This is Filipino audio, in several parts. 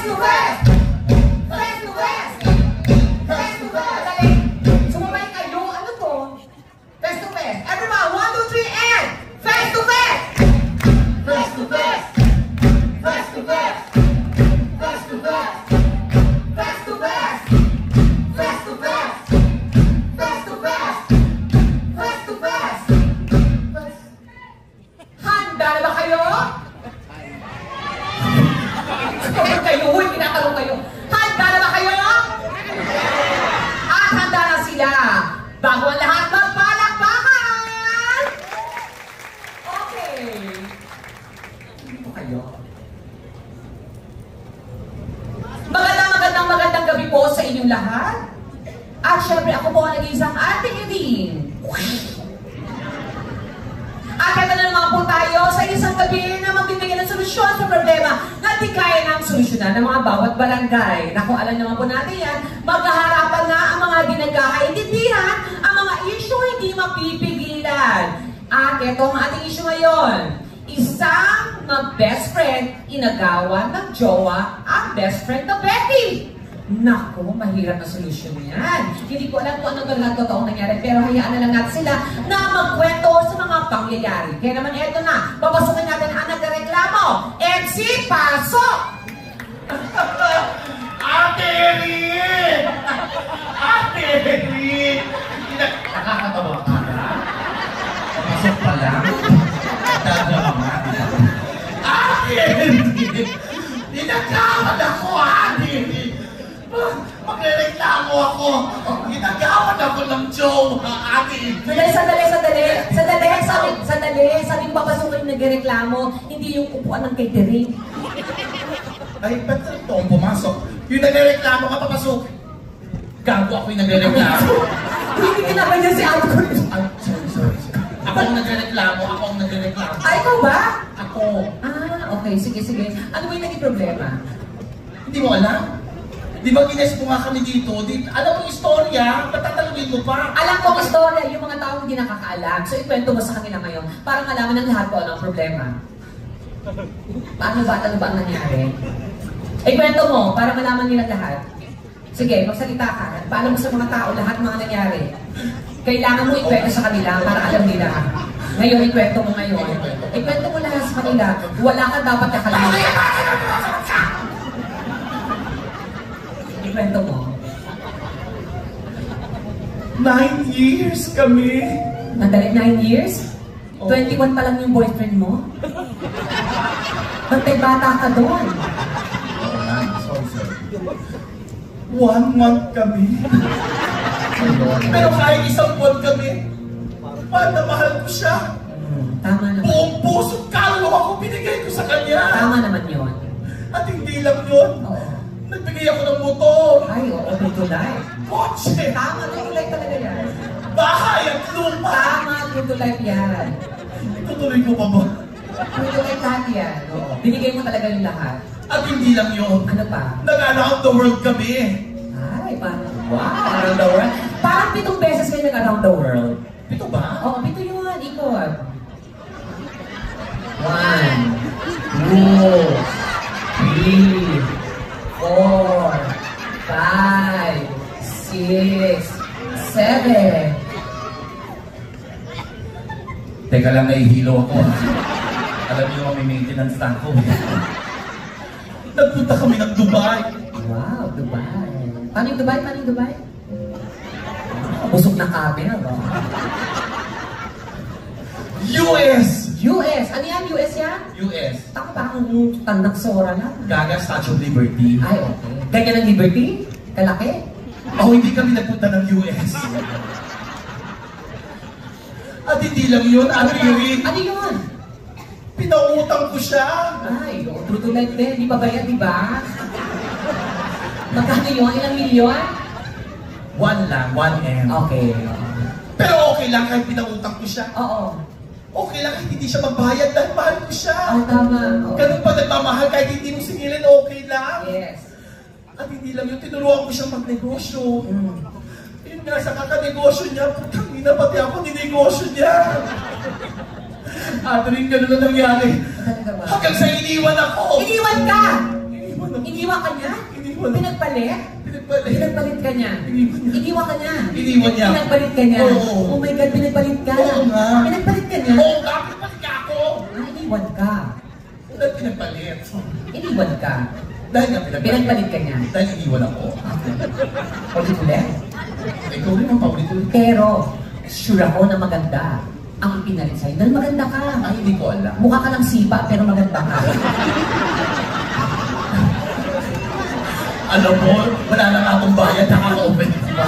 to West! West to West! West to West! Dali! Sumabay kayo. Ano to? West to West. Everyone, 1, 2, 3, and West to West! West to West! West to West! West to West! West to West! West to West! West to West! West to West! Handa na ba kayo? Sabihin kayo, huy, tinatanong kayo. Handa na ba kayo? At handa na sila. Bago ang lahat, magpalakpakan! Okay. Hindi po kayo. Magandang gabi po sa inyong lahat. At syempre, ako po ang nag-iisang Ate Eileen. At ito na naman po tayo sa isang gabi na magbibigay ng solusyon sa problema na di kaya ng solusyonan ng mga bawat barangay. Naku, alam naman po natin yan, maghaharapan na ang mga dinagkakaintindihan, ang mga issue hindi mapipigilan. At ito ang ating issue ngayon. Isang mag-best friend, inagawan ng jowa ang best friend na Becky. Naku, mahirap na solusyon yan. Hindi ko alam kung anong talagang totoong nangyari, pero hayaan na lang natin sila na magkwento sa mga pangyayari. Kaya naman eto na, papasukin natin ang nagreklamo. MC, pasok! Ate Eileen! Ate Eileen! Nakakatawa ka na? Pasok pa lang? Dadama. Ate Eileen! Dinagawan ako, Ate Eileen! Magre-reklamo ako! Ginagawan ako ng jowa, Ate! Sandali! Sabing papasukin yung nagreklamo, hindi yung upuan ng catering. Ay, ba't ito ang pumasok? Yung nagre-reklamo ka, papasok! Gago ako yung nagre-reklamo. Hindi kinabanyan si Ate ko. Sorry. Ako ang nagre-reklamo, Ay, ikaw ba? Ako. Okay, sige. Ano ba yung naging problema? Hindi mo alam? Di ba gines mo nga kami dito? Alam mo yung istorya, patatalungin mo pa. Alam ko ang istorya, yung mga tao hindi nakakaalam. So, ikwento mo sa kanila ngayon para malaman ng lahat ko ano ang problema. Ano ba ang nangyari? Ikwento mo para malaman nila lahat. Sige, magsalita ka. Paalam mo sa mga tao lahat mga nangyari. Kailangan mo ikwento sa kanila para alam nila. Ngayon, ikwento mo ngayon. Ikwento mo lahat sa kanila. Wala ka dapat nakalimutan. Ikwento mo. 9 years kami. Nandali 9 years? 21 pa lang yung boyfriend mo? Ba't may bata ka doon? Sorry. 1 month kami. Pero kahit isang buwan kami, mahal na mahal ko siya. Tama naman. Buong puso't kaluluwa ko binigay ko sa kanya. Tama naman yun. At hindi lang yun. Oo. Nagbigay ako ng motor. Ay, oo, tutulay. Kotse. Tama, tutulay talaga yan. Bahay at lupa. Tama, tutulay yan. Tutuloy ko pa ba? Tutulay lahat yan. Oo. Binigay mo talaga yung lahat. At hindi lang yun. Ano pa? Nag-around the world kami. Ay, parang, wow, around the world. Parang 7 beses kayo nag-around the world. Ito ba? Oo, 7 yun, ikot. 1, 2, 3, 4, 5, 6, 7. Teka lang, nahihilo ako. Alam niyo, may maintenance na ako. Nagpunta kami ng Dubai. Wow, Dubai. Paano yung Dubai? Busog na camera, ba? US! Ano yan? US yan? US. Tako parang tandak sora na. Gaga Statue of Liberty. Ay, okay. Ganyan ang Liberty? Kalaki? Hindi kami nagpunta ng US. At hindi lang yun, Ano yun? Pinautang ko siya. Ay, true to life din. Di pa bayad, di ba? Magkano yun? Ilang milyon? 1 lang, 1M. Okay. Pero okay lang kahit pinautang ko siya. Oo. Okay lang kahit hindi siya magbayad dahil mahal ko siya. Tama. Ganun pa nagmamahal kahit hindi mo singilin, okay lang. Yes. At hindi lang yun, tinuruan ko siyang magnegosyo. Yun nga, sa kakanegosyo niya, putang ina, pati ako ninegosyo niya. At rin ganun na nangyari. Talaga ba? Hanggang sa iniwan ako. Iniwan ka! Iniwan ako. Iniwan ka niya? Iniwan. Pinagpalit? Pinagpalit. Pinagpalit ka niya? Iniwan niya. Iniwan ka niya? Iniwan niya. Pinagpalit ka niya? Oo. Oh my God, pinagpalit ka? Oo nga. Pinagpalit ka niya? Oo nga, pinagpalit ka ako. Iniwan ka? Dahil pinagpalit. Iniwan ka? Dahil nga pinagpalit. Pinagpalit ka niya? Dahil iniwan ako. Ulit-ulit? Ikaw rin ang paulit-ulit. Pero, sure ako na maganda ang pinalit sa'yo. Dahil maganda ka. Ay, hindi ko alam. Mukha ka ng sipa, pero maganda ka. Alam mo, wala na nga akong bayad, nakaka-open ko ba?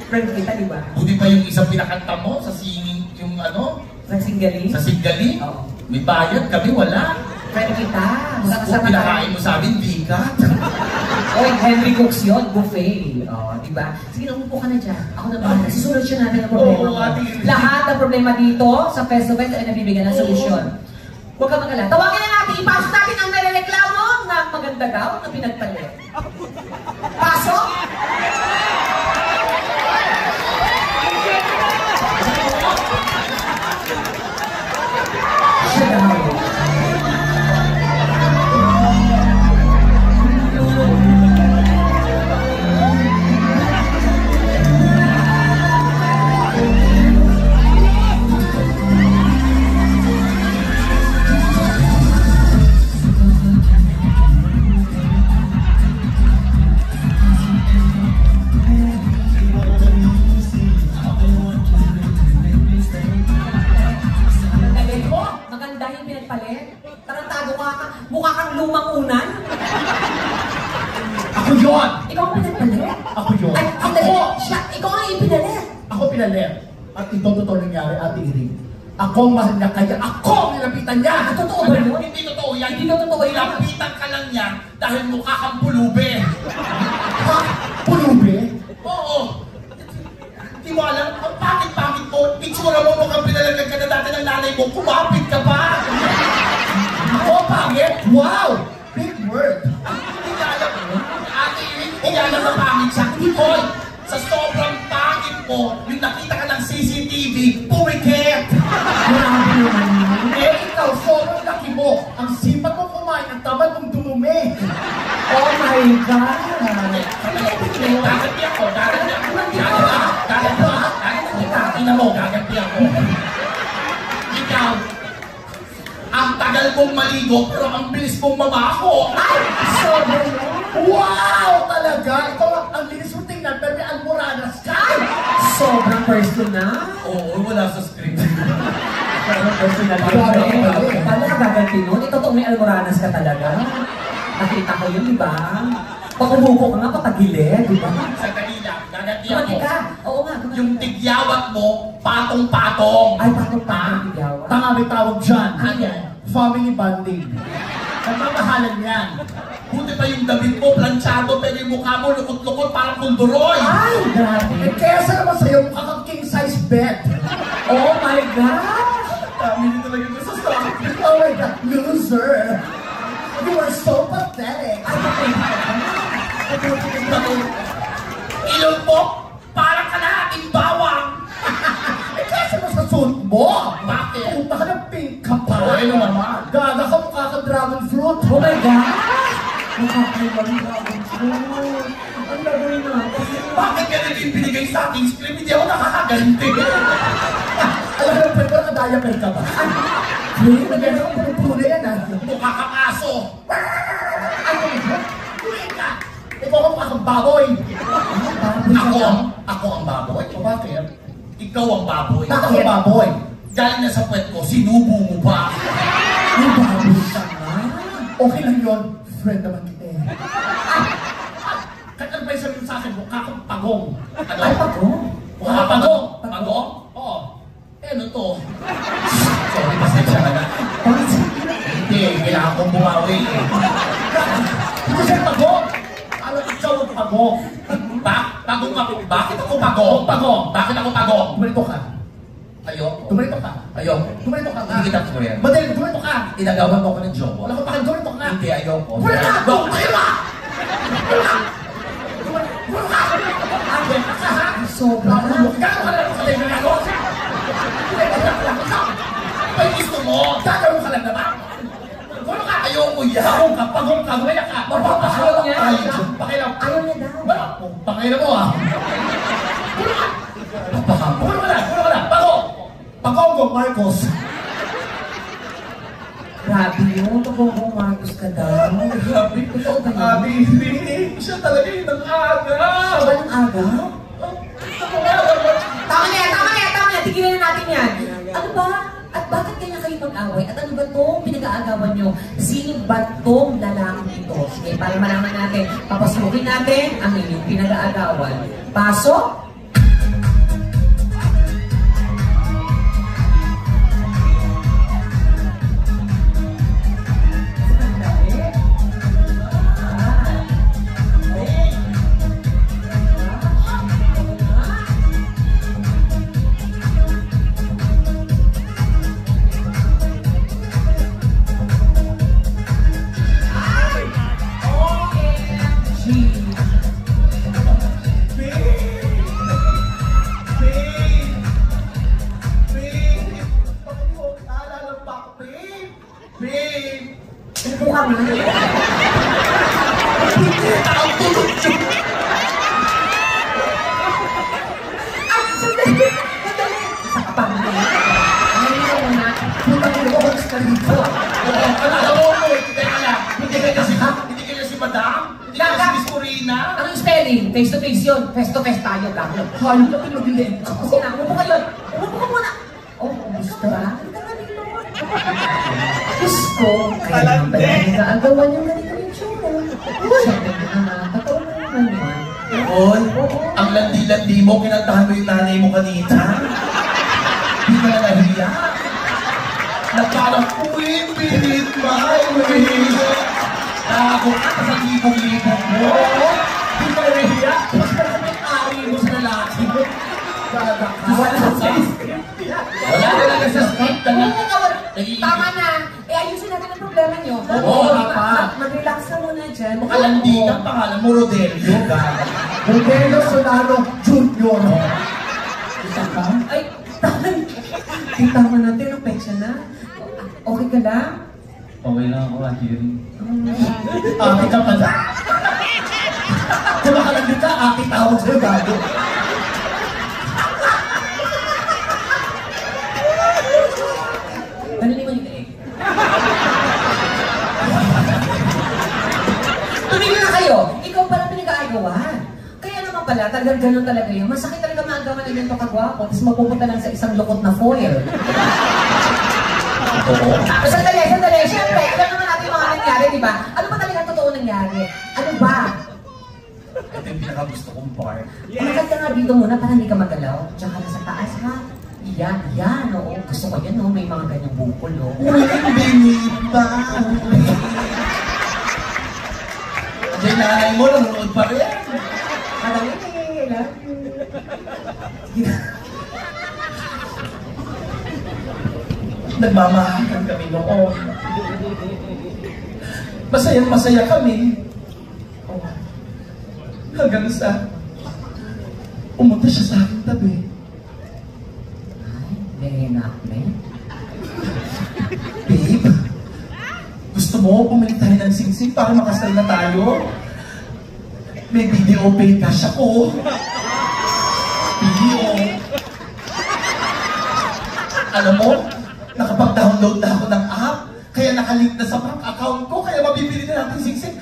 Friend kita, di ba? Buti pa yung isang pinakanta mo sa singing, yung ano, Sa singgali? sa Singali. Oo. May bayad, kami wala. Friend kita. Kung Magkakasama pinakain mo sa amin, di ka. Oy, Henry Cooks yun, buffet. O, di ba? Sige, umupo ka na dyan. Ako na ba? Susolusyon natin ang problema Oo, mo. Ate Iris. Lahat ng problema dito sa festival ay nabibigyan ng solusyon. Huwag ka mag-alala. Tawagin na natin, ipasok natin ang nirereklamo na maganda daw na pinagpalit. Pasok! Siya daw. Galing mo? Maganda yung pinagpalit? Tarantado ka ka? Mukha kang lumang unan? Ako yun! Ikaw ang pinagpalit? Ako yun! Ay, Ako! siya, ikaw ang ipinalit. Ako pinalit. At ito totoo nangyari, Ate Iring. Ako ang mahal niya, kaya ako ang nilapitan niya! Ah, totoo ba yun? Hindi totoo yan! Hindi na totoo yan. Nilapitan ka lang niya dahil mukha kang pulube! Ha? Pulube? Oo! Hindi mo alam, ang pangit-pangit mo, itsura mo mukhang pinalagag ka na dati ng nanay mo, kumapit ka pa! Ako pangit? Wow! Big word! Hindi ka alam mo, Ate Iring, hindi alam na pangit siya. Hoy! Sa sobrang pangit mo, yung nakita ka ng CCTV, pumikit! Grabe naman yun. Eh, ikaw, sobrang laki mo. Ang sipag mo kumain, ang tamad mong dumumi. Oh my God! Gaganti ako, gaganti ako. Gaganti ako. Ina mo, gaganti ako. Ikaw, ang tagal mong maligo, pero ang bilis mong mamaho. Ay! Sobrang yun. Wow! Talaga? Ikaw ang linis mo tingnan, pero may almoranas ka. Sobrang personal. Oo, wala sa script. Sobrang personal. Paano ka gaganti nun? Ito may almoranas ka talaga. Nakita ko yun, di ba? Pakumuko ka nga, patagilid, di ba? Sa kanila, gaganti Kumati ako. ka. Oo nga. kumati Yung ka. tigyawat mo, patong-patong. Ay, patong-patong tigawa. Tanga may tawag dyan. Ano? Family bonding. Nagmamahalan yan. Buti pa yung damit mo, planchado, pero yung mukha mo, lukot-lukot, parang kulduroy. Ay, grabe. Eh, kaya sa naman sa'yo, mukha kang king size bed. Oh my gosh! Dami nito lang yung nasasabi. Oh my God, loser. You are so pathetic. Ilong mo, parang ka na ating bawang. Eh, kasi mo sa suit mo. Bakit? Punta ka ng pink ka pa. Oo, ano naman? Gaga ka mukha kang dragon fruit. Oh my gosh! Nakakaiwan yung dragon fruit. Ang gagawin natin. Bakit ganito yung binigay sa ating script? Hindi ako nakakaganti. Alam mo, pwede ka diaper ka ba? Hey, Nagyan ako puro yan ah. Mukha kang aso. Ano ba? Tuloy ka. Ikaw ang mukha kang baboy. Ako ang baboy. O bakit? Ikaw ang baboy. Bakit ako baboy? Galing na sa puwet ko, sinubo mo pa. Yung baboy ka nga. Okay lang yun. Friend naman kita eh. Kahit ano ba yung sabihin sa akin, mukha kang pagong. Ano? Ay, pagong. Mukha kang pagong. Pagong? Oo. Eh, ano to? Sorry, pasensya ka na. Hindi, kailangan kong bumawi. Hindi siya pagong. Ano ikaw ang pagong? Pagong ako. Bakit ako pagong? Pagong. Bakit ako pagong? Tumalito ka. Ayoko. Tumalito ka. Ayoko. Tumalito ka nga. Hindi kita tuloyan. Madali, tumalito ka. Inagawan mo ko ng jowa. Wala kang pakal, tumalito ka. Hindi, ayoko. Wala ka! Go! Tumalito ka! Tumalito ka! Agad ka ha? Sobra. Gano'n ka lang sa tayo na gano'n? May gusto mo? Gagawin ka lang naman? Tumalito ka! Ayoko. ayaw mo yan. Pagong ka, gumaya ka. Ayaw niya. Pakilam. Ayaw niya daw. Pakilam mo ah. Puno ka na. Pagong Marcos. Grabe yun. Pagong Marcos ka daw. Grabe. Totoo ba yun? Baby, siya talaga yung nag-aga. Ba ng aga? Tama na. Tigilan na natin yan. Ano ba? At bakit kaya kayo mag-away? At ano ba itong pinag-aagawan nyo? Sino ba itong lalaking ito? Sige, para malaman natin, papasukin natin ang inyong pinag-aagawan. Pasok! Face to face yun. Face to face tayo lang. Hayop na pinagilid ko. Kasi na, umupo ka yun. Umupo ka muna. Oh, gusto ba? Gusto. Kaya naman pala nag-aagawan yung ganito yung tsura. Siyempre na, totoo na naman yun. Oy, ang landi-landi mo, kinantahan mo yung nanay mo kanina. Hindi ka na nahiya. Na parang, uy, pilit, mahal, ako ka sa libong-libong mo. Hindi ka nahiya. Mas parang may ari mo sa lalaki mo. Wala talaga sa script. Tama na. Ayusin natin ang problema nyo. Oo, dapat. Mag-relax ka muna dyan. Mukalandi ka, pangalan mo, Rodelio. Rodelio Solano Jr. Kita ka? Ay, tama natin. Ang pecha na. Okay ka lang? Okay lang ako, Akiri. Ate ka pa na. Kung makalandi ka, ate tawag sa'yo bago. Ano naman yung egg? Tumigil na kayo! Ikaw pala pinag-aagawan. Kaya naman pala, talagang ganun talaga yun. Masakit talaga maagawan na ganito kagwapo, tapos mapupunta lang sa isang lukot na foil. Sandali. Siyempre, alam naman natin yung mga nangyari, di ba? Ano ba talaga totoo nangyari? Ano ba? Ito yung pinaka-gusto kong part. Umakat ka nga dito muna para hindi ka magalaw. Tsaka nasa taas ha. Yan, oo. Gusto ko yan, no? May mga ganyang bukol, no? Binita. Diyan nanay mo, nanonood pa rin. Marami, love you. Nagmamahalan kami noon. Masayang-masaya kami. Hanggang sa umunta siya sa aking tabi. Ay, reenactment. Babe, gusto mo pumili tayo ng singsing para makasal na tayo? May video pay cash ako. Video. Alam mo, nakapag-download na ako ng app, kaya nakalink na sa bank account ko, kaya mabibili na natin singsing.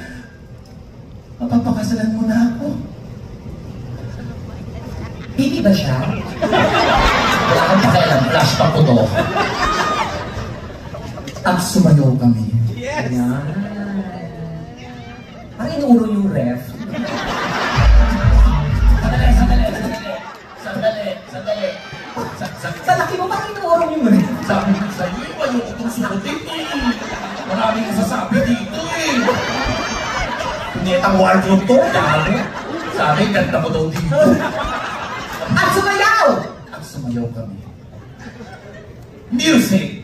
Mapapakasalan mo na ako. Baby ba siya? Wala kang pakialam, flash pa ko to. At sumayaw kami. Yan. Parang inuuro yung ref. Sandali. Sa laki mo, parang inuuro yung ref. Sabi ko sa'yo, ayoko itong sukutin eh. Maraming masasabi dito eh. Netang wardrobe to, dami. Sabi, ganda ko daw dito. At sumayaw! At sumayaw kami. Music!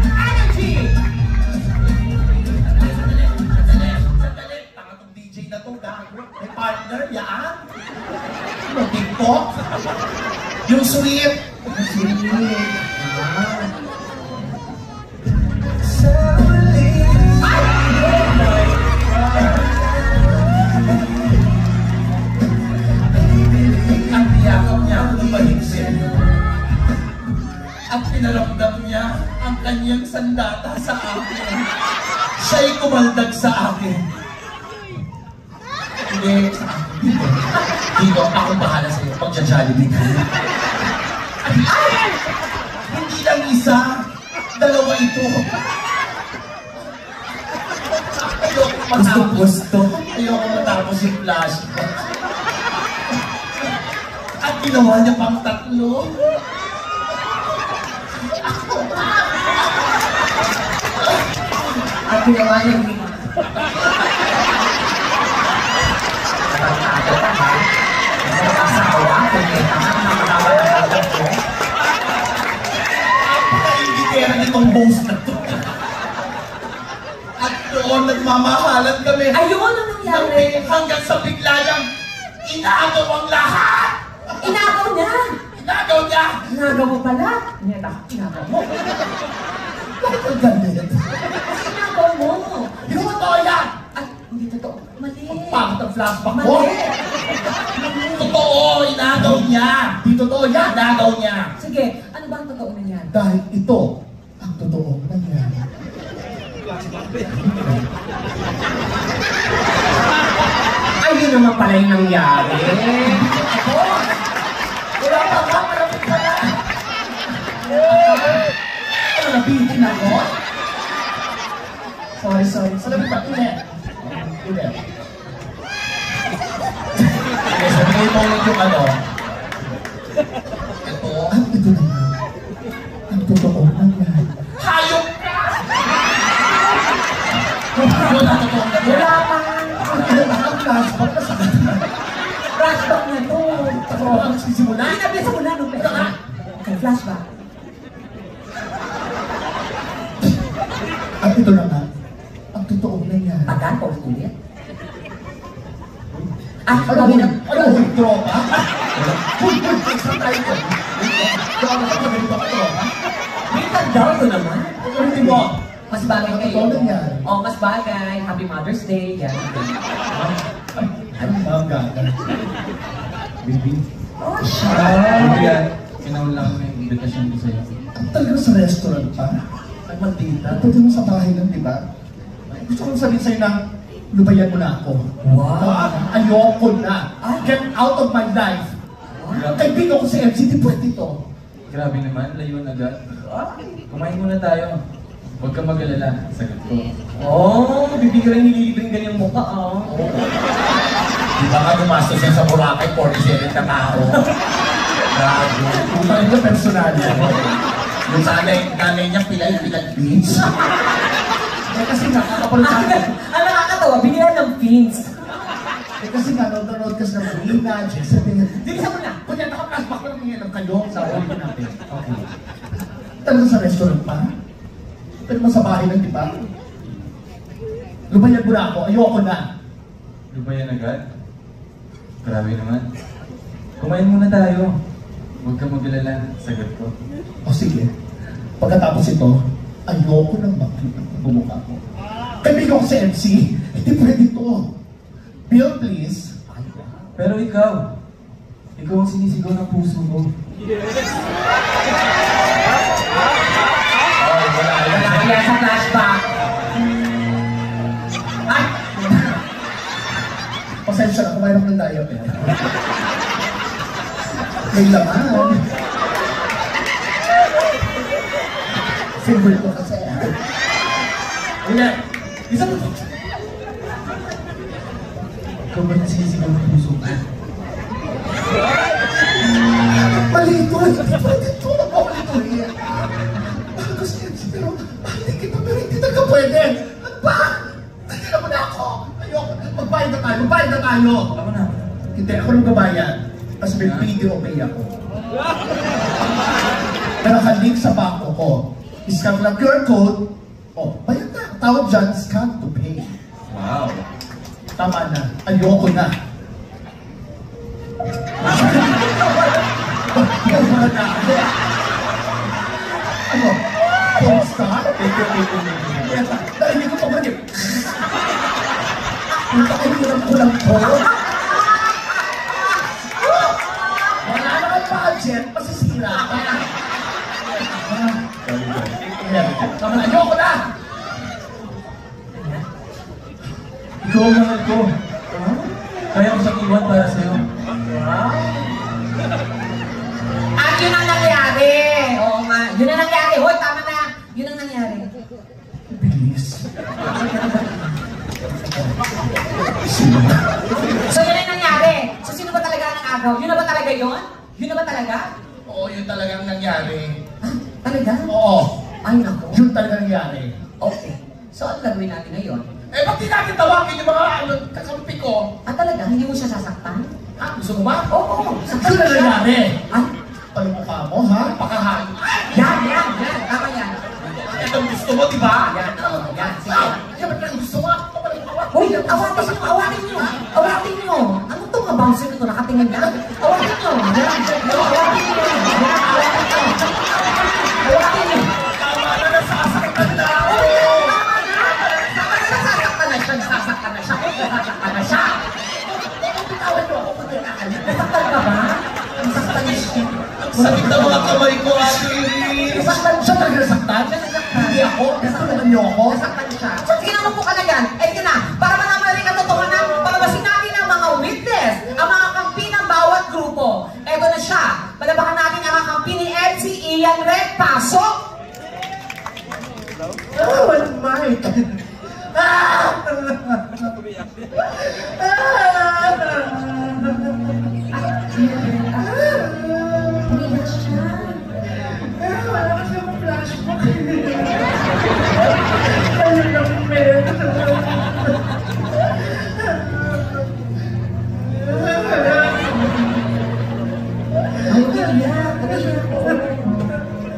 Energy! Sandali. Tanga tong DJ na to, dahil may partner, yaan. TikTok. Yung sweet. Ang tiyakaw niya ang lumaligsin. At pinaramdam niya ang kanyang sandata sa akin. Siya'y kumaldag sa akin. Hindi, dito, ako bahala sa'yo. Pagja-jollibee ka. Ay! Hindi lang isa, dalawa ito. Ayoko matapos. Gusto. Ayoko matapos yung flashback. At ginawa niya pang tatlo. At ginawa niya yung Nainggitera nitong boss na to. At doon nagmamahalan kami. ayun ang nangyari. Hanggang sa bigla niyang inagaw ang lahat. Inagaw niya. Inagaw niya. Inagaw mo pala. Neta, inagaw mo. Bakit ang ganit? Inagaw mo. Yung totoo yan. At hindi totoo. Mali. Bakit ang flashback mo? Mali. Totoo, inagaw niya. Di totoo yan. Inagaw niya. Sige, ano ba ang totoo na yan? Dahil ito ang totoong nangyari. Ayun naman pala yung nangyari. Wala pa nga, malapit ka na. Malapitin ako. Sorry. Malapit ka, ulit. Ulit. Okay, sabihin mo ulit yung ano. Ito. At ito na nga, ang totoong nangyari. Hayop ka! Yun ang totoong nangyari. Wala pa. Ano ba ang flashback na sa kanila? Flashback na to. Ako ang sisimula. Pinabisa mo na nung pera. Okay, flashback. At ito na nga, ang totoong nangyari. Tagan pa ulit. Ah, Ano kami na. yung tropa? Uy, saan tayo ko? Tropa ka, ganito ka tropa? Minsan daw ito naman. Ulitin mo. Mas bagay Ang kayo. totoong nangyari. Oh, mas bagay. Happy Mother's Day. Yan. Ano ba ang gagawin? Baby. Oh, Baby siya. yan. Kinaulang mo yung invitation ko sa'yo. At talaga sa restaurant pa? Ay, maldita. At pwede mo sa bahay lang, di ba? Ay, gusto kong sabihin sa'yo na lubayan mo na ako. Wow. Ayoko na. Ay. Get out of my life. Kaibigan ko si MC, di pwede to. Grabe naman, layuan agad. Kumain muna tayo. Huwag ka mag-alala, sagot ko. Oh, bibigyan rin nililibring ganyang mukha, oh. Di ba nga gumastos yan sa Boracay, 47 na tao? Grabe. Utang niya personal. Yung nanay niya Pilag Beach. Eh kasi nakakapalo sa akin. Ang nakakatawa, bigyan ng pins. Eh kasi nga, nanonood ka sa Marina, Jezebel. Bilisan mo na. Kunya, naka-flashback lang ngayon ng kayo sa ulit natin. Okay. Talaga sa restaurant pa? Pero sa bahay lang, di ba? Lumayan mo na ako, ayoko na. Lubayan agad? Grabe naman. Kumain muna tayo. Huwag ka mag-alala, sagot ko. O sige, pagkatapos ito, ayoko nang makita ng bumukha ko. Kaibigan ko si MC, hindi pwede to. Bill, please. Pero ikaw ang sinisigaw ng puso ko. Wala yan sa flashback. Ay! Pasensya na, kumain ako ng diet eh. May laman. Favorite ko kasi. Una, isa mo. Ikaw ba sinisigaw ng puso ko? Mali ito, hindi pwede ito. Napakalituhin. Mahal ko si MC, pero hindi kita, pero hindi talaga pwede. At ba? Hindi naman ako. Ayoko. Magbayad na tayo. Ako na. Hindi, ako nang gabayan. Tapos may video okay ako. Pero naka-link sa bangko ko. Scan lang QR code. Oh, bayad na. Tawag dyan, scan to pay. Wow. Tama na. Ayoko na. Ano? Porn star? Narinig ko pa ba niya? Punta kayo kulang-kulang po. Wala naman budget, masisira ka. Naman, ayoko na! Ikaw ang mahal ko. Kaya ko siyang iwan para sa'yo. At yun ang nangyari. Oo nga. Yun ang nangyari. Hoy, tama na. Yun ang nangyari. Bilis. So yun ang nangyari. So sino ba talaga ang agaw? Yun na ba talaga yun? Yun na ba talaga? Oo, yun talagang nangyari. Ah, talaga? Oo. Ay, naku. Yun talaga nangyari. Okay. So ano gagawin natin ngayon? Eh, ba't di natin tawagin yung mga kakampi ko? Ah, talaga? Hindi mo siya sasaktan? Ha? Gusto mo ba? Oo. Yun Saktan na siya. nangyari. Ay, Palumukha mo, ha? Pakahayo. yan. Tama yan. Ito ang gusto mo, di ba? Yan. Sige. Yan, ba't ang gusto mo? Hoy, awatin nyo. Ano to mga bouncer nito? Nakatingin na? Awatin nyo. Awatin nyo. Tama na, nasasaktan na ako. Nasasaktan na siya. Bitawan mo ako kung nakakalit. Nasaktan ka ba? Nasaktan niya siya. Sakit na mga kamay ko, Ate Iris. Nasaktan siya talaga nasaktan? Hindi ako. Nasaktan niyo ako? Nasaktan siya. So, sige na po ka na yan. Edi na, para malaman rin ang totohanan, palabasin natin ang mga witness, ang mga kampi ng bawat grupo. Eto na siya. Palabakan natin ang mga kampi ni MC Ian Red. Pasok! Walang mic. Umiyak siya. Wala kasi akong flashback. Ayun lang, men. Ay, umiyak.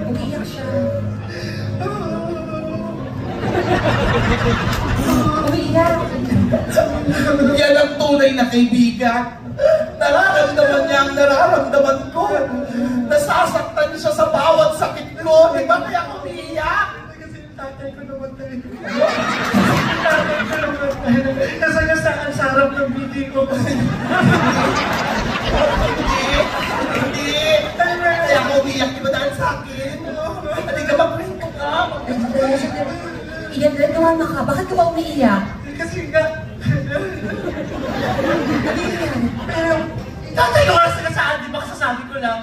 Umiyak siya. Umiyak. Yan ang tunay na kaibigan. Nararamdaman niya ang nararamdaman ko. Nasasaktan siya sa bawat sakit ko. Di ba kaya ako umiiyak? Kasi yung tatay ko namatay. Nasagasaan sa harap ng biti ko. Hindi. Kaya ako umiiyak. Di ba dahil sa akin? Hindi ka mag-rinto ka. Ian Red, naman ka. Bakit ka ba umiiyak? Kasi nga... Pero... Tatay ko kasi nasaan, di ba kasasabi ko lang?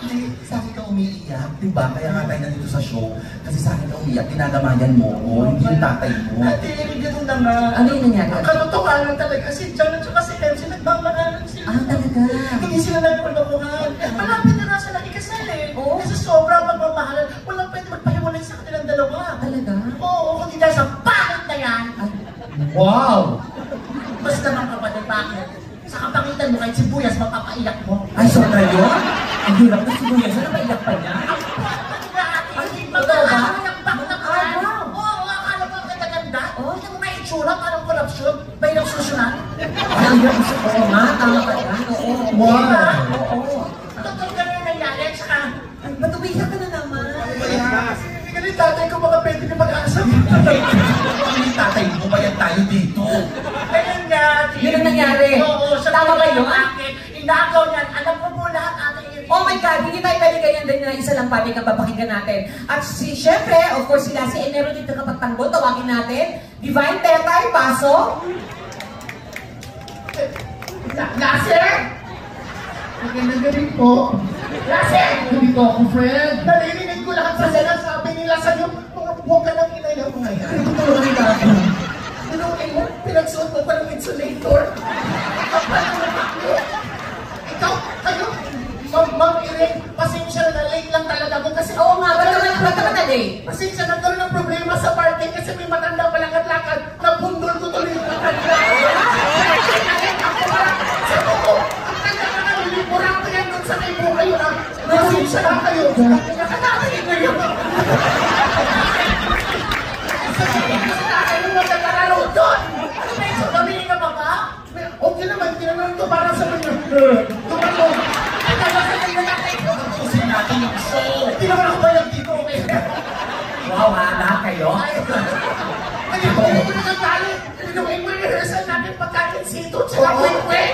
Hindi, sa akin ka umiiyak, di ba? Kaya nga tayo nandito sa show. Kasi sa akin ka umiiyak, dinadamayan mo ko, hindi yung tatay mo. Ate, ganun na nga. Ano yung nangyari? Ang kalotohanan talaga, si John at si MC nagmamahalan sila. Ah, talaga? Hindi sila nagpapagawahan. Malapit na nga sila ikasal eh. Oo. Kasi sobrang magmamahalan. Walang pwede magpahiwalay sa kanilang dalawa. Talaga? Oo, kundi dahil sa pangit na yan. Ay, Wow! Basta mga kapatid, bakit? Sa kapangitan mo kahit sibuyas, mapapaiyak mo. ay, sobra yun? Ang hirap na siguro. Sana maiyak pa niya? Mag-aaral ng baknak Ay, yan. wow. Oo, akala mo ang kataganda. Oo, yung mga itsura, parang korupsyon. Bayang susunan. Ay, ang hirap sa oo nga. Tama ka yan. Oo. Wow. Oo. Totoo ganun yung nangyari. Tsaka, Ay, ba't umiyak ka na naman? hindi ka rin tatay ko mga pwede na mag-asa. Ang tatay mo, bayad tayo dito. Ayun nga. Yun ang nangyari. Oo, siya Tama ba yun? bakit? Inagaw niyan. Alam ko po lahat, Ate Iris. Oh my God, hindi tayo pwede ganyan din na isa lang panig ang papakinggan natin. At si, syempre, of course, sila si Enero dito kapagtanggol, tawagin natin. Divine Tetay, pasok. Nasir! Magandang gabi po. Nasir! Nandito ako, friend. Nalilinig ko lahat sa sinasabi nila sa iyo. Mga buwag ka ng inay ng mga yan. Ito lang ito ako. Ano kayo? Pinagsuot mo pa ng insulator? Ikaw, kayo, Ma'am Irene, pasensya na late lang talaga ako kasi Oo nga, ba't naman na late? pasensya nagkaroon ng problema sa parking kasi may matanda palang at lakad na bundol ko tuloy yung matanda. Sa totoo, ang tanda ka na nilipurang ko yan doon sa kaibo kayo na pasensya na kayo. Nakakarinig ko yun. Pasensya na kayo magkakararo doon. Medyo kami ka pa ba? Okay naman, tinanong ko para sa mga. Tumano. Ay, nasa kanya na kayo. natin yung show. Hindi naman ako bayag dito, okay? Wow ha, lahat kayo? Hindi ko nagagalit. Pinuhin mo yung rehearsal natin pagkain sito, tsaka kwek-kwek.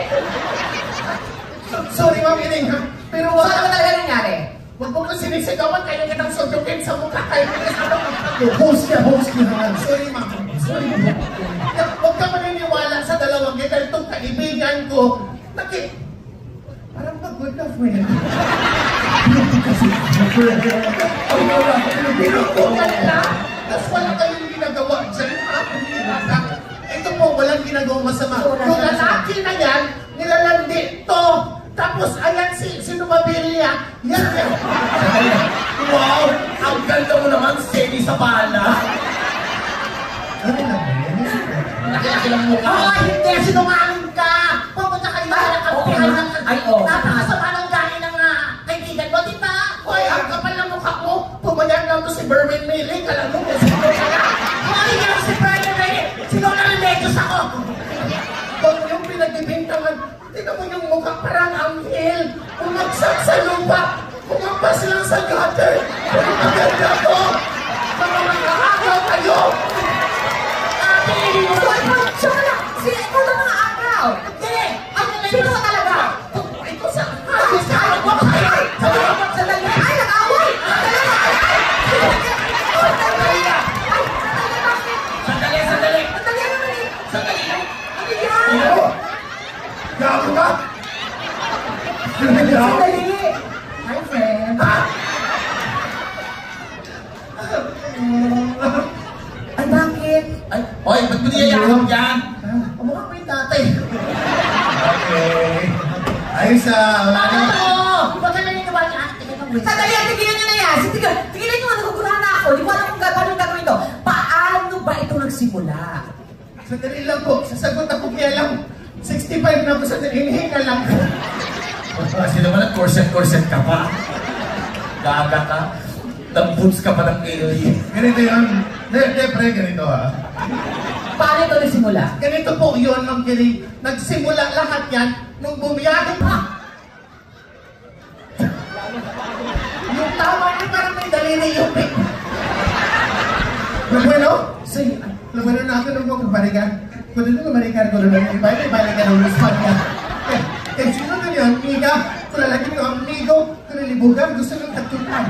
Sorry, Ma'am Ining, ha? Pero So, ano ba talaga nangyari? wag mo kong sinisigawan, kaya kitang sundukin sa mukha, kaya kitang host niya, ha? Sorry, Ma'am. Sorry, Ma'am. Huwag ka maniniwala sa dalawang kita, itong kaibigan ko. Parang pag-good na friend. Pinutukan na. Tapos wala kayong ginagawa dyan. Ito po, walang ginagawang masama. Yung lalaki na yan, nilalandi to. Tapos, ayan, sino mabilia? Yan. Wow! Ang ganda mo naman, steady sa bala. Ano na ba yan? Laki-laki lang mukha. Hindi! Sinungaling ka! Pupunta kayo na nakapihan ng... Ay, oo. Napakasama ng dahil ng kaibigan mo, di ba? Hoy, ang kapal ng mukha mo. Pumayan lang to si Berwin Milling. Alam mo kung sino ka na. Hoy, yan si Berwin Milling! Sino na remedios ako? Huwag yung pinagbibintangan. Tignan mo yung mukha parang anghel. Umagsak sa lupa. Umampas lang sa gutter. Ang maganda ko. Mga mag-aagaw kayo. Siya ka lang! Ikaw lang mga araw! Hindi! Sino ka talaga? Ito sa... Sandali! Ay, nag-away! Sandali, sandali. Sandali naman eh! Sandali. Ano yan? Gago ka? Sandali! Hi, friend! Ay, bakit? Ay, oy, ba't mo niyayakap dyan? Umukha ko yung tatay. Okay. Ayos wala na. Huwag ka naniniwala niya. Sandali, tigilan nyo na yan! Tigilan nyo, nagugulahan na ako! Di ko alam kung paano yung gagawin ito. Paano ba ito nagsimula? Sandali lang po. Sasagot ako kaya lang. 65 na ako sa hinihinga lang. Kasi naman nag-corset ka pa. Gaga ka. Nag-boots ka pa ng alien. Ganito yun. Hindi, pre, ganito ha. Paano ito nagsimula? Ganito po yun, Ma'am Kiring. Nagsimula lahat yan nung bumiyahe pa. Yung tama niya parang may daliri yung pick. Bueno, sí. Lo bueno na ako nung magbalikan. Kung nung magbalikan ko nung ibalik ng España. Eh, sino na yun? Amiga, kung lalaki ng amigo, kung nalibugan, gusto nang tagtutan.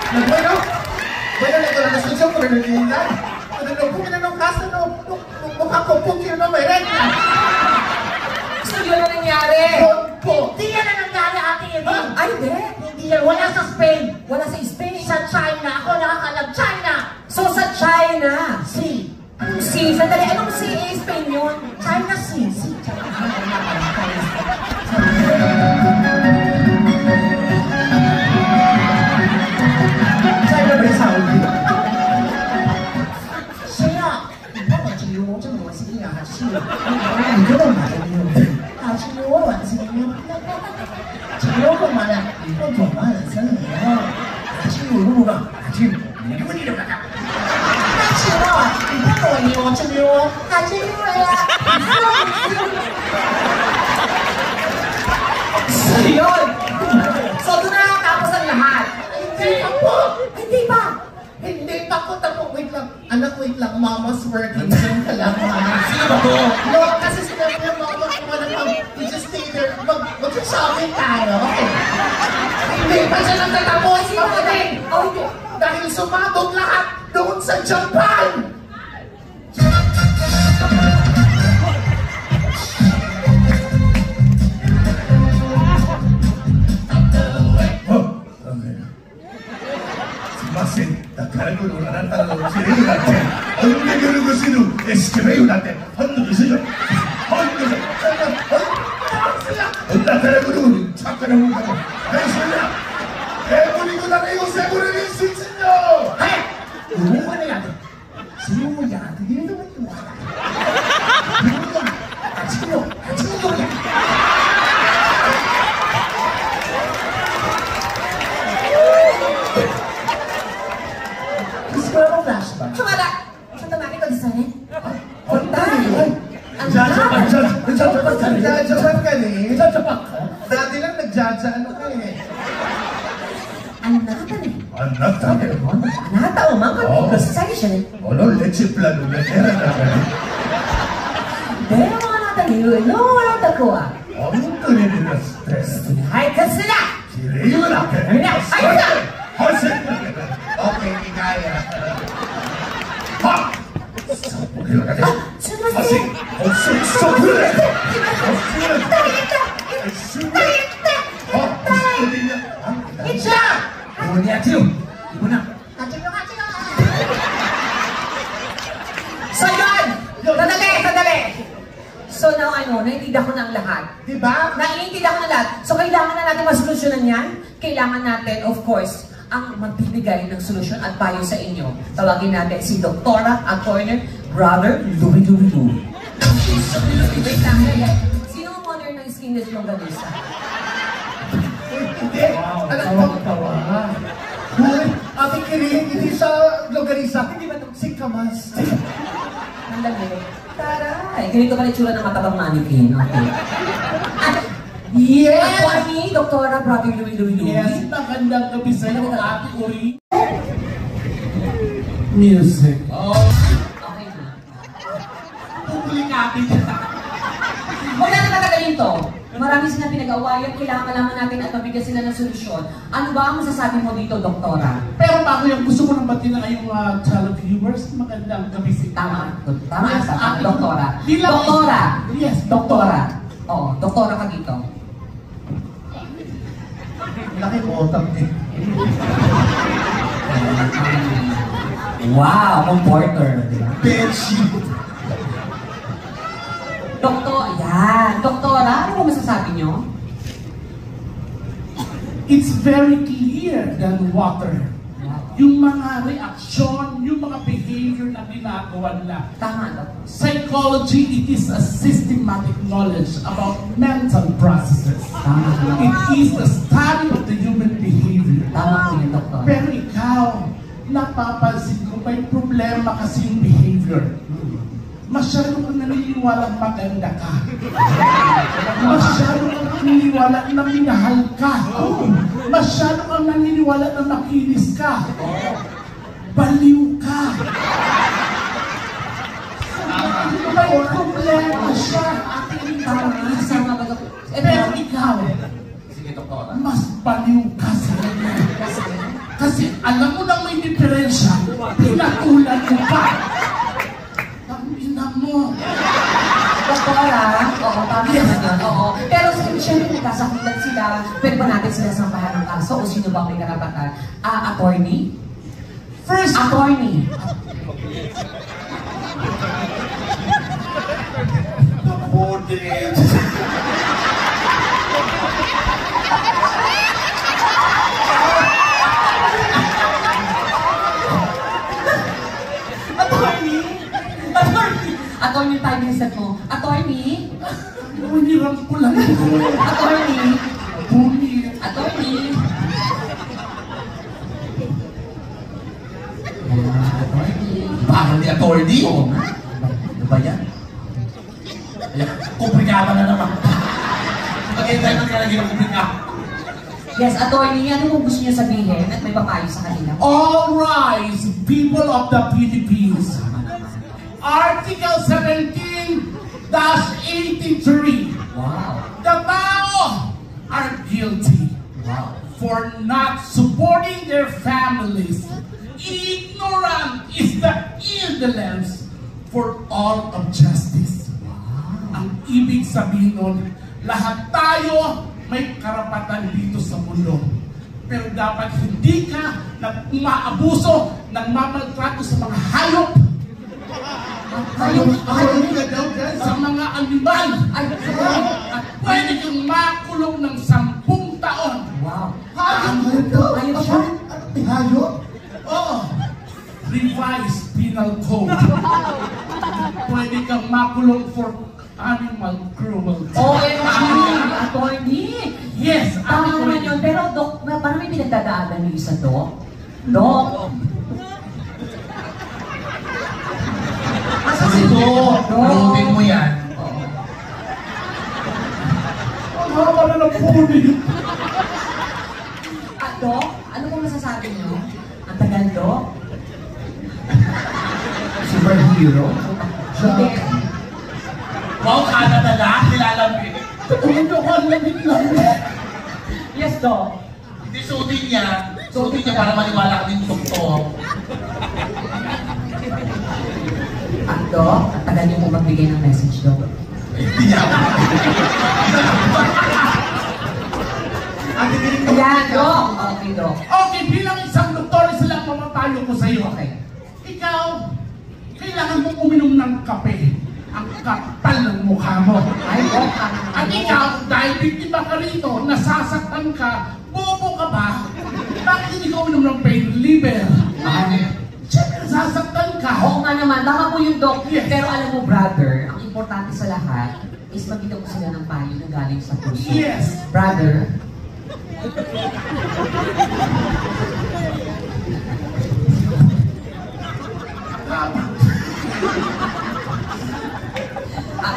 Bueno, na ko lang nasunsyo, kung nalibugan. Kung nalibugan na nung kasa, nung mukha ko po, kino na may renta. So yun na nangyari? Po. Hindi yan ang nangyari, Ate Eden. Ay, hindi. Hindi yan. Wala sa Spain. Wala sa Spain. Sa China. Ako nakakalam. China. So sa China. Si. Anong C? Sandali, anong C? Spain yun? China si. Si. China ba Saudi? Siya. Ito ba siya yung ito mo siya? Siya. Ito ba nga yun? Siya yung siya. Siya ko mana. Ito ko mana. Siya. Siya yung ba? Siya. Hindi mo nila ka. Siya. Ito ko yung siya. Siya yung So yun. So doon na tapos ang lahat. Hindi ako! Hindi ba? Hindi pa ako tapos. Wait lang. Anak, wait lang. Mama's working. Diyan ka lang, mama. Sino ba to? No, kasi sinabi niya, mama, kung ano pang, you just stay there. Mag-shopping tayo. Okay. Hindi pa siya nagtatapos. Ako din. Oh, hindi. Dahil sumabog lahat doon sa Japan. flashback. Sumala. Santa Maria ko design. Jajapan ka ni? Jajapan ka? Dati lang Jaja, ano ka eh? Anata ni. Anata eh. Anata o man Oo. ko sa siya ni. Ano, leche plano na kaya na kaya. Pero mga anata ni, no, wala ta ko ah. Ano ka rin na stress? Hay kasi na! Siriyo na kaya. Ayun na! Ayun na! Hase! Okay, di kaya. Ha! Sabuhin na kaya. Hase! Hase! Sabuhin! Itcha! Buwan niya, Tiyo. Ibo na. So yun! Sandali! So now ano, naiintindihan ko na ang lahat. Diba? Naiintindihan ko na lahat. So kailangan na natin masolusyonan yan. Kailangan natin, of course, ang magbibigay ng solusyon at payo sa inyo. Tawagin natin si Doktora Attorney Brother Louie. Wait lang, sino ang owner ng Skinless Longganisa? Hindi. Alam mo, Hoy, Ate Kirin, hindi sa Longganisa. Hindi ba ito? Si Kamas. Nandali. Taray! Ganito pala itsura ng matabang mannequin. Okay. Yes! Attorney, Doktora Brother Louie. Yes, magandang gabi sa'yo, Ate Uri. Music. Oh, Okay na. pupuling natin siya. Huwag natin patagalin to. Marami silang pinag-awayan, kailangan malaman natin at mabigyan sila ng solusyon. Ano ba ang masasabi mo dito, Doktora? Pero bago yung gusto ko nang batiin na kayong televiewers, magandang gabi sa Tama. Tama Yes, sa Ate. Doktora. Bilang- Doktora! Yes, Doktora! Oo, Doktora ka dito. Laki mo otak eh. Wow, comporter. Bedsheet. Doktora, ano ba masasabi nyo? It's very clear than water. Yung mga reaksyon, yung mga behavior na ginagawa nila. Tama, Dok. Psychology, it is a systematic knowledge about mental processes. Tama. It is the study of the human behavior. Tama po yun, Doktora. Pero ikaw, napapansin ko may problema kasi yung behavior. Masyado kang naniniwalang maganda ka. Masyado kang naniniwala na minahal ka. Masyado kang naniniwala na makinis ka. Baliw ka. May problema siya. Sama ba, Dok? Pero ikaw, Sige, Doktora. mas baliw ka sa kanya. Kasi alam mo na may diferensya, pinatulan mo pa. Pamina mo. Doktora, oo, tama naman yun. Oo. Pero siyempre nagkasakitan sila. Pwede ba natin sila sampahan ng kaso o sino ba may karapatan? Attorney? First, Attorney. Attorney, time reset mo. Attorney? hiniram ko lang. Attorney? Bunit. Attorney? Parang ni attorney? Oo nga. Ano ba yan? Kumplikado na naman. Pag-intay mo ka lagi ng kumplikado. Yes, attorney, ano mo gusto niyo sabihin at may papayo sa kanila? All rise, people of the Philippines. Article 17-83. Wow. The tao are guilty Wow. for not supporting their families. Ignorant is the indolence for all of justice. Ang ibig sabihin nun, lahat tayo may karapatan dito sa mundo. Pero dapat hindi ka umaabuso, nagmamaltrato sa mga hayop. Sa mga animal. At pwede kang makulong ng 10 taon. Wow. Hayop siya? Hayop? Oo. Revised Penal Code. Pwede kang makulong for animal cruelty. OMG! Attorney! Yes, Tama naman yun. Pero, Dok, parang may pinagdadaanan yung isa, Dok. Dok! Ito, ulitin mo yan. Oo. Ano ba para ng puli. Dok, ano po masasabi niyo? Ang tagal, Dok? Superhero? Hindi. Wow, Canada na, kilala mo yun. Hindi ako alamit lang. Yes, Dok. Hindi suotin niya. Suotin niya para maniwala ka din totoo. Dok, ang tagal niyo po magbigay ng message, Dok. Hindi niya. Yan, Dok. Okay, Dok. Okay, bilang isang doktor, sila mamapayo ko sa'yo. Okay. Ikaw, kailangan mong uminom ng kape. Ang kapal ng mukha mo. Ay, Dok. At ikaw, dahil biktima ka rito, nasasaktan ka, bobo ka ba? Bakit hindi ka uminom ng pain reliever? Siyempre, nasasaktan ka. Oo nga naman, tama po yung Dok. Yes. Pero alam mo, brother, ang importante sa lahat is magkita ko sila ng payo na galing sa puso. Yes. Brother,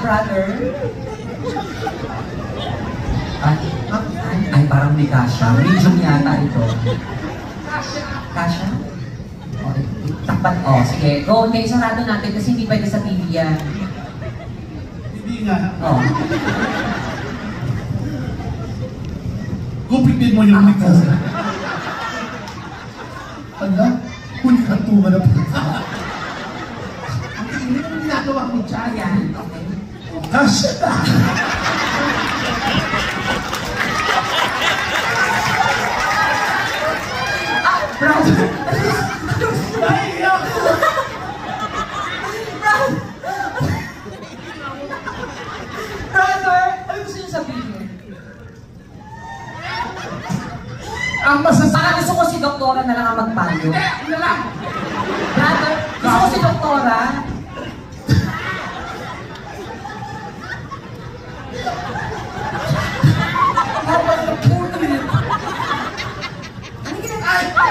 brother. Ay, parang di kasha. Medium yata ito. Kasha? O, takpan. O, sige. Go. Okay, sarado natin kasi hindi pwede sa TV yan. Hindi nga. O. Gupitin mo yung nito. Ano? Huli ka tunga na po. Ano yung ginagawa mo dyan? Ayan. Okay. Kasya na! Brother. Naiyak! Brother, ano gusto niyo sabihin? Ang masasabi... Baka gusto ko si Doktora na lang ang magpayo. Hindi! Ano lang! Brother, gusto ko si Doktora. Kapal na puli! Ano ginagawa?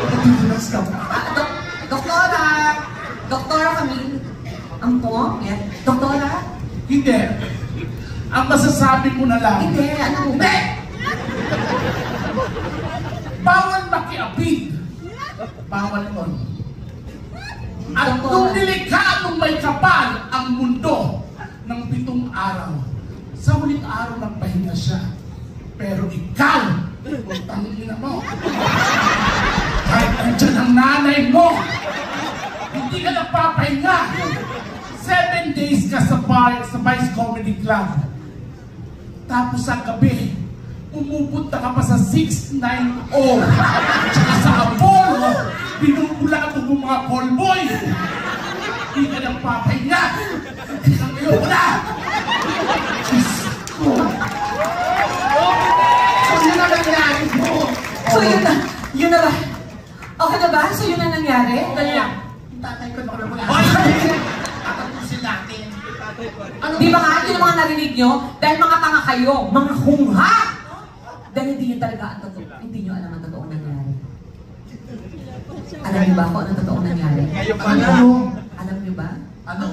Natutunas ka ba? Doktora! Doktora Camille. Ang po? Yan. Doktora? Hindi. Ang masasabi ko na lang... Hindi. Ano po? Hindi! Bawal makiapid. Bawal yun. At nung nilikha nung may kapal ang mundo ng 7 araw, sa huling araw nagpahinga siya. Pero ikaw, tangina mo, kahit andyan ang nanay mo, hindi ka nagpapahinga. 7 days ka sa bar, sa Vice Comedy Club. Tapos sa gabi, pumupunta ka pa sa 690. Tsaka sa Apollo, binubula mo mga callboy. Hindi ka nagpapahinga. Ang iyo na! Diyos ko! So yun ang nangyari mo. So yun na. Yun na ba? Okay na ba? So yun ang nangyari? Kaya, tatay ko baka naman. Hoy! Tatapusin natin. Di ba nga? Yun ang mga narinig nyo? Dahil mga tanga kayo. Mga hungha! Dahil hindi nyo talaga ang totoo. Hindi nyo alam ang totoong nangyari. Alam nyo ba kung anong totoong nangyari? Ano? Alam nyo ba? Ano?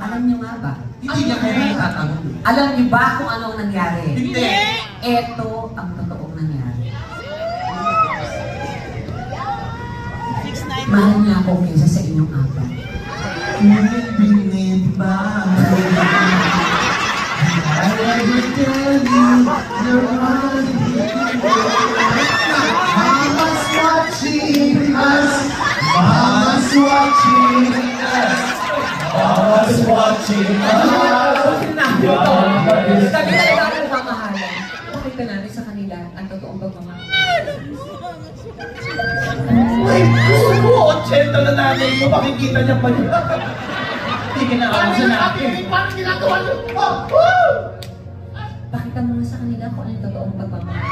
Alam nyo nga ba? Hindi niya kaya itatanong. Alam nyo ba kung anong nangyari? Hindi. Ito ang totoong nangyari. Mahal niya ako kaysa sa inyong apat. Binid ba? I never tell you you're Mama's watching us. Mama's watching us. Mama's watching us. Sabi talaga ang pamahalan. Pakita natin sa kanila ang totoong pagmamahal. Ay, gusto ko, 80 na nanay mo, makikita niya pa niya. Hindi ka na sa natin. Paano ginagawa niyo? Pakita mo nga sa kanila kung ano yung totoong pagmamahal.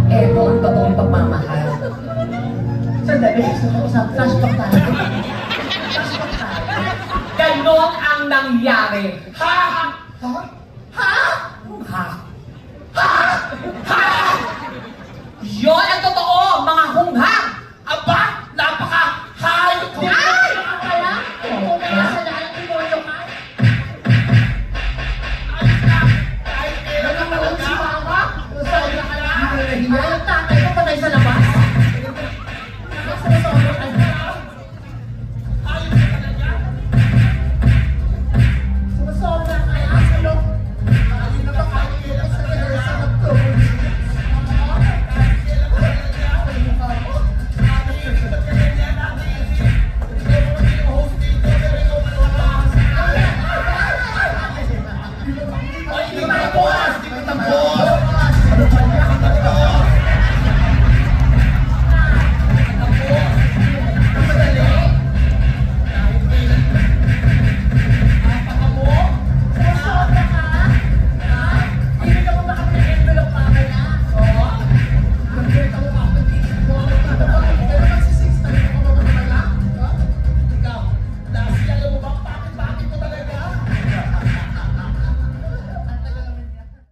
Ito ang totoong pagmamahal. Sandali, gusto ko sa flashback tayo. Ganon ang nangyari. Ha? Ha? Ha? Ha? Ha? Yon ang totoo, mga hunghang! Aba, napaka-hayop ko. Ay! Kaya, kung may nasa lahat ng demonyo ka, Ay, hindi pa tapos! Hindi pa tapos!